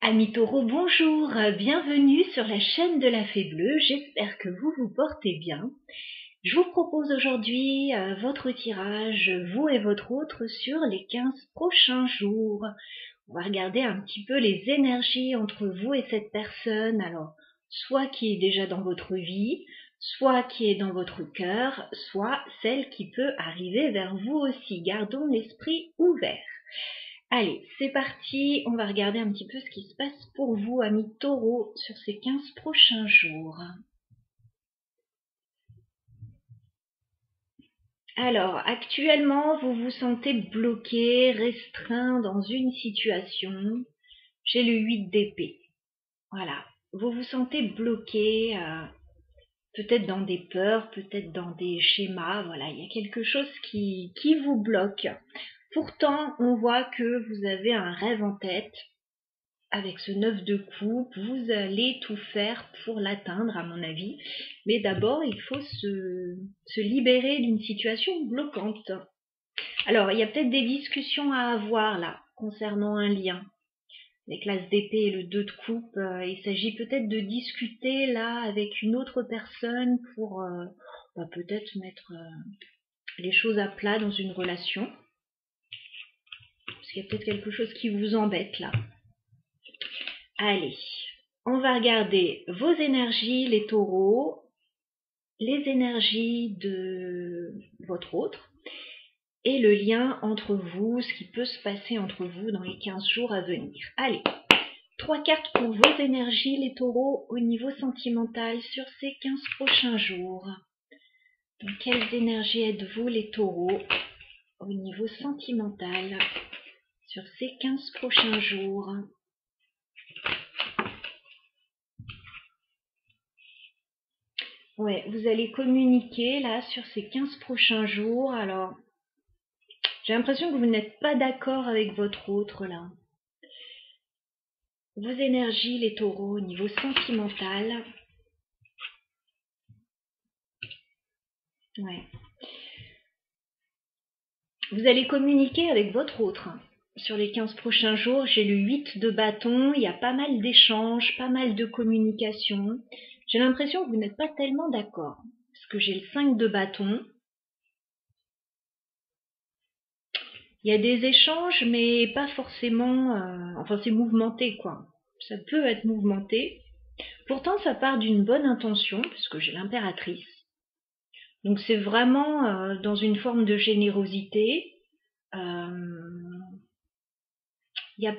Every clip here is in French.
Amis taureaux, bonjour, bienvenue sur la chaîne de la Fée Bleue, j'espère que vous vous portez bien. Je vous propose aujourd'hui votre tirage, vous et votre autre, sur les 15 prochains jours. On va regarder un petit peu les énergies entre vous et cette personne, alors soit qui est déjà dans votre vie, soit qui est dans votre cœur, soit celle qui peut arriver vers vous aussi. Gardons l'esprit ouvert. Allez, c'est parti, on va regarder un petit peu ce qui se passe pour vous, amis taureaux, sur ces 15 prochains jours. Alors, actuellement, vous vous sentez bloqué, restreint dans une situation. J'ai le 8 d'épée. Voilà, vous vous sentez bloqué, peut-être dans des peurs, peut-être dans des schémas. Voilà, il y a quelque chose qui vous bloque. Pourtant, on voit que vous avez un rêve en tête. Avec ce 9 de coupe, vous allez tout faire pour l'atteindre, à mon avis. Mais d'abord, il faut se libérer d'une situation bloquante. Alors, il y a peut-être des discussions à avoir là, concernant un lien. Avec l'as d'épée et le 2 de coupe, il s'agit peut-être de discuter là avec une autre personne pour peut-être mettre les choses à plat dans une relation. Parce qu'il y a peut-être quelque chose qui vous embête là. Allez, on va regarder vos énergies, les taureaux, les énergies de votre autre et le lien entre vous, ce qui peut se passer entre vous dans les 15 jours à venir. Allez, 3 cartes pour vos énergies, les taureaux, au niveau sentimental sur ces 15 prochains jours. Dans quelles énergies êtes-vous, les taureaux, au niveau sentimental sur ces 15 prochains jours? Ouais, vous allez communiquer là sur ces 15 prochains jours. Alors, j'ai l'impression que vous n'êtes pas d'accord avec votre autre là. Vos énergies, les taureaux, au niveau sentimental. Ouais. Vous allez communiquer avec votre autre. Sur les 15 prochains jours, j'ai le 8 de bâton. Il y a pas mal d'échanges, pas mal de communication. J'ai l'impression que vous n'êtes pas tellement d'accord. Parce que j'ai le 5 de bâton. Il y a des échanges, mais pas forcément... enfin, c'est mouvementé, quoi. Ça peut être mouvementé. Pourtant, ça part d'une bonne intention, puisque j'ai l'impératrice. Donc, c'est vraiment dans une forme de générosité. Il n'y a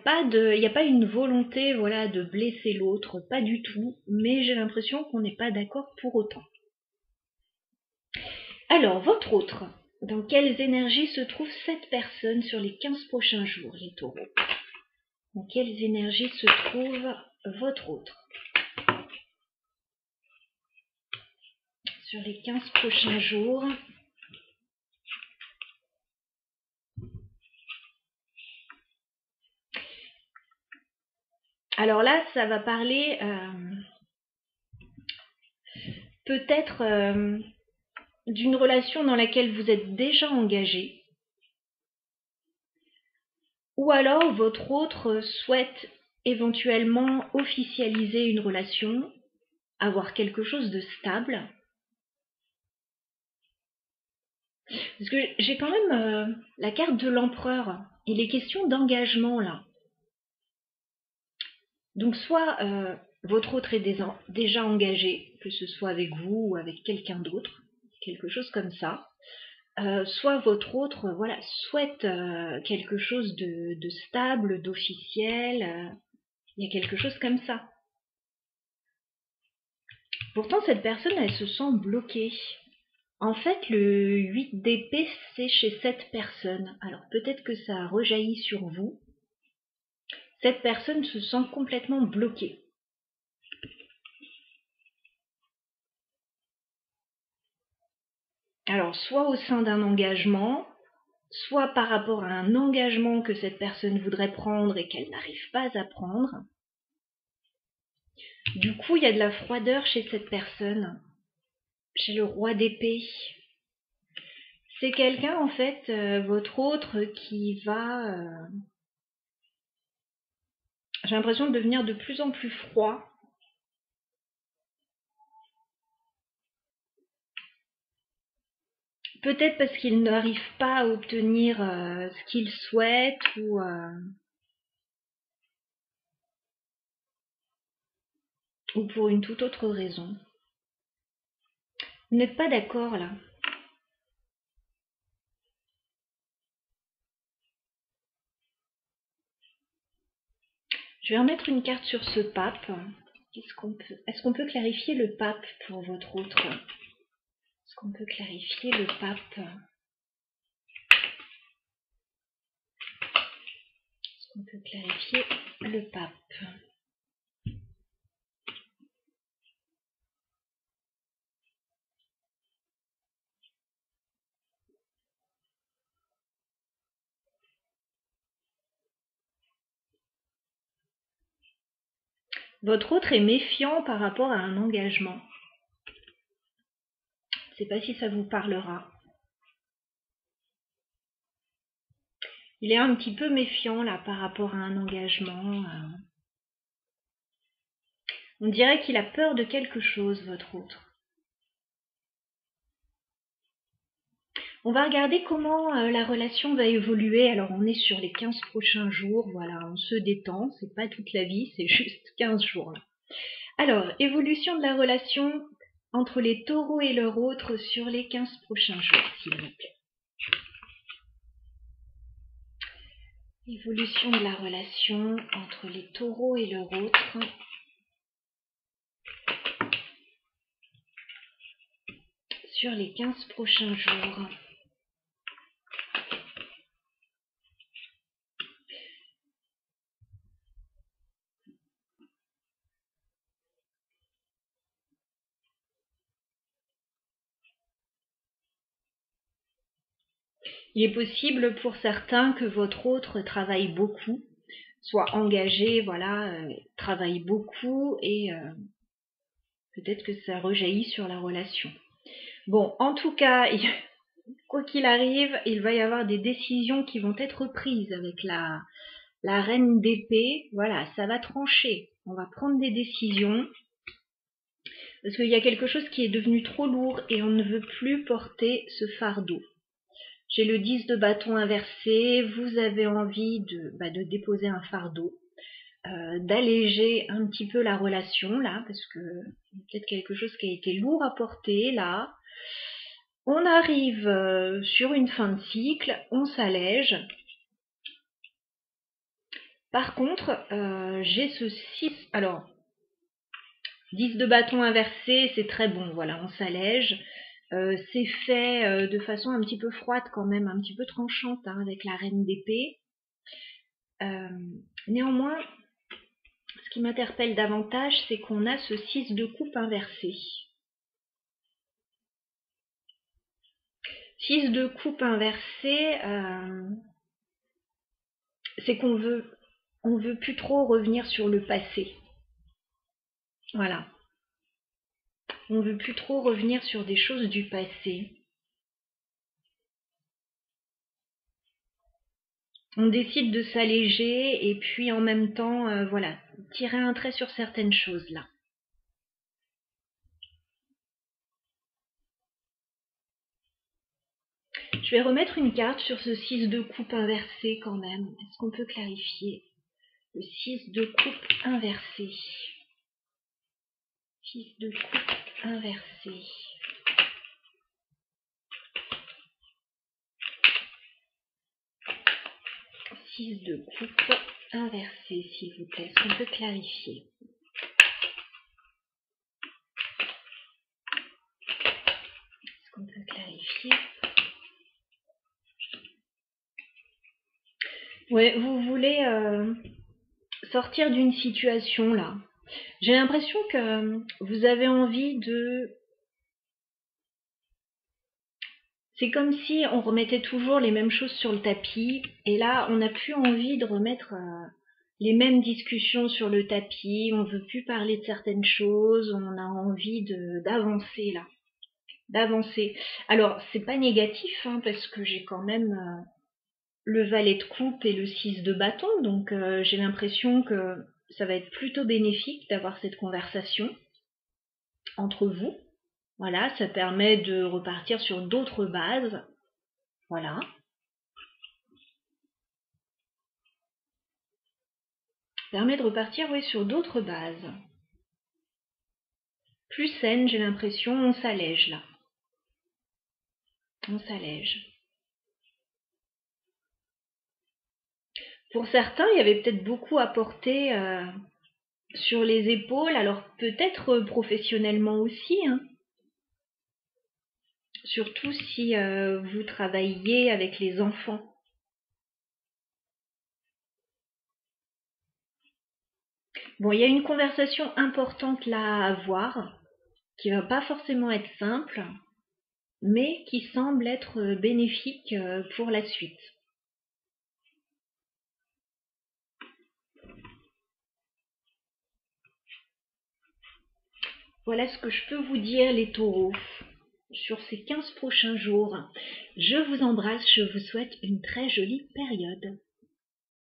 pas une volonté, voilà, de blesser l'autre, pas du tout. Mais j'ai l'impression qu'on n'est pas d'accord pour autant. Alors, votre autre. Dans quelles énergies se trouve cette personne sur les 15 prochains jours, les taureaux? Dans quelles énergies se trouve votre autre sur les 15 prochains jours? Alors là, ça va parler peut-être d'une relation dans laquelle vous êtes déjà engagé, ou alors votre autre souhaite éventuellement officialiser une relation, avoir quelque chose de stable. Parce que j'ai quand même la carte de l'empereur. Il est question d'engagement là. Donc soit votre autre est déjà engagé, que ce soit avec vous ou avec quelqu'un d'autre, quelque chose comme ça. Soit votre autre voilà, souhaite quelque chose de stable, d'officiel. Il y a quelque chose comme ça. Pourtant, cette personne, elle se sent bloquée. En fait, le 8 d'épée, c'est chez cette personne. Alors peut-être que ça a rejailli sur vous. Cette personne se sent complètement bloquée. Alors, soit au sein d'un engagement, soit par rapport à un engagement que cette personne voudrait prendre et qu'elle n'arrive pas à prendre. Du coup, il y a de la froideur chez cette personne, chez le roi d'épée. C'est quelqu'un, en fait, votre autre, qui va J'ai l'impression de devenir de plus en plus froid. Peut-être parce qu'il n'arrive pas à obtenir ce qu'il souhaite ou pour une toute autre raison. Vous n'êtes pas d'accord là? Je vais remettre une carte sur ce pape. Est-ce qu'on peut clarifier le pape pour votre autre? Est-ce qu'on peut clarifier le pape? Est-ce qu'on peut clarifier le pape? Votre autre est méfiant par rapport à un engagement. Je ne sais pas si ça vous parlera. Il est un petit peu méfiant là par rapport à un engagement. On dirait qu'il a peur de quelque chose, votre autre. On va regarder comment la relation va évoluer. Alors on est sur les 15 prochains jours, voilà, on se détend, c'est pas toute la vie, c'est juste 15 jours là. Alors, évolution de la relation entre les taureaux et leur autre sur les 15 prochains jours, s'il vous plaît. Évolution de la relation entre les taureaux et leur autre. Sur les 15 prochains jours. Il est possible pour certains que votre autre travaille beaucoup, soit engagé, voilà, travaille beaucoup et peut-être que ça rejaillit sur la relation. Bon, en tout cas, quoi qu'il arrive, il va y avoir des décisions qui vont être prises avec la reine d'épée. Voilà, ça va trancher. On va prendre des décisions parce qu'il y a quelque chose qui est devenu trop lourd et on ne veut plus porter ce fardeau. J'ai le 10 de bâton inversé, vous avez envie de déposer un fardeau, d'alléger un petit peu la relation là, parce que peut-être quelque chose qui a été lourd à porter là. On arrive sur une fin de cycle, on s'allège. Par contre, j'ai ce 6, alors 10 de bâton inversé, c'est très bon, voilà, on s'allège. C'est fait de façon un petit peu froide quand même, un petit peu tranchante hein, avec la reine d'épée. Néanmoins, ce qui m'interpelle davantage, c'est qu'on a ce 6 de coupe inversé. 6 de coupe inversé, c'est qu'on veut plus trop revenir sur le passé. Voilà. On veut plus trop revenir sur des choses du passé. On décide de s'alléger et puis en même temps, voilà, tirer un trait sur certaines choses là. Je vais remettre une carte sur ce 6 de coupe inversé quand même. Est-ce qu'on peut clarifier le 6 de coupe inversé? 6 de coupe inversé. 6 de coupe inversé, s'il vous plaît. Est-ce qu'on peut clarifier? Est-ce qu'on peut clarifier? Ouais, vous voulez sortir d'une situation là. J'ai l'impression que vous avez envie de... C'est comme si on remettait toujours les mêmes choses sur le tapis et là on n'a plus envie de remettre les mêmes discussions sur le tapis, on veut plus parler de certaines choses, on a envie d'avancer là, d'avancer. Alors c'est pas négatif hein, parce que j'ai quand même le valet de coupe et le 6 de bâton, donc j'ai l'impression que ça va être plutôt bénéfique d'avoir cette conversation entre vous. Voilà, ça permet de repartir sur d'autres bases. Voilà. Permet de repartir, oui, sur d'autres bases. Plus saine, j'ai l'impression, on s'allège là. On s'allège. Pour certains, il y avait peut-être beaucoup à porter sur les épaules, alors peut-être professionnellement aussi, hein. Surtout si vous travaillez avec les enfants. Bon, il y a une conversation importante là à avoir, qui va pas forcément être simple, mais qui semble être bénéfique pour la suite. Voilà ce que je peux vous dire, les taureaux, sur ces 15 prochains jours. Je vous embrasse, je vous souhaite une très jolie période.